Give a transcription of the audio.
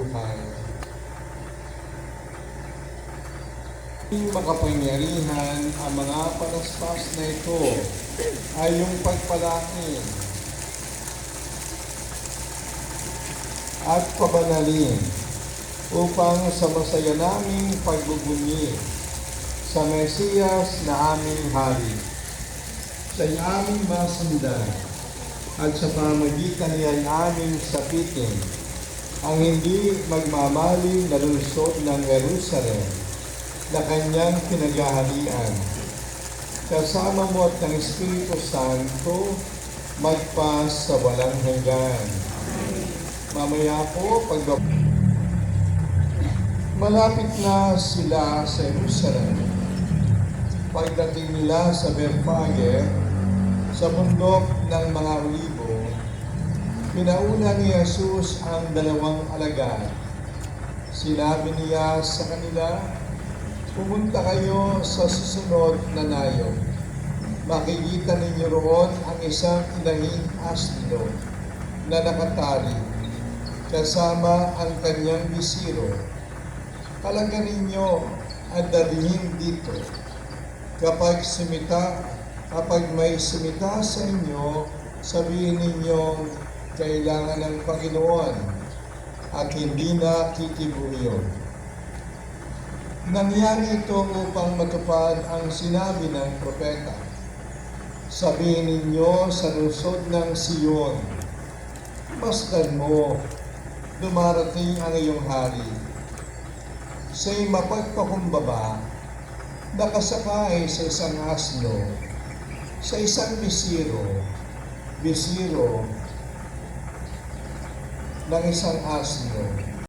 buhay. Hindi makapangyarihan ang mga palaspas na ito ay yung pagpalain at pabanalin upang sa masaya naming pagbubunyi sa Mesiyas na aming Hari, siya'y aming masundan at sa pamagitan niya'y aming sapitin ang hindi magmamaling na lungsod ng Jerusalem na kanyang pinaghaharian. Kasama mo at ng Espiritu Santo magpas sa walang hanggan. Mamaya po, malapit na sila sa Jerusalem. Pagdating nila sa Bethphage, sa bundok ng mga Olibo, pinauna ni Jesus ang dalawang alagad. Sinabi niya sa kanila, "Pumunta kayo sa susunod na nayo. Makikita ninyo roon ang isang inahing asno na nakatali, kasama ang kanyang bisiro. Halaga ninyo at dalhin dito. Kapag may sumita sa inyo, sabihin ninyong kailangan ng Panginoon at hindi na titibuyo." Nangyari ito upang matupad ang sinabi ng propeta. Sabihin ninyo sa lungsod ng Siyon, "Masdan mo, dumarating ang iyong hari. Siya'y mapagpakumbaba, nakasakay sa isang asno, sa isang bisiro ng isang asno,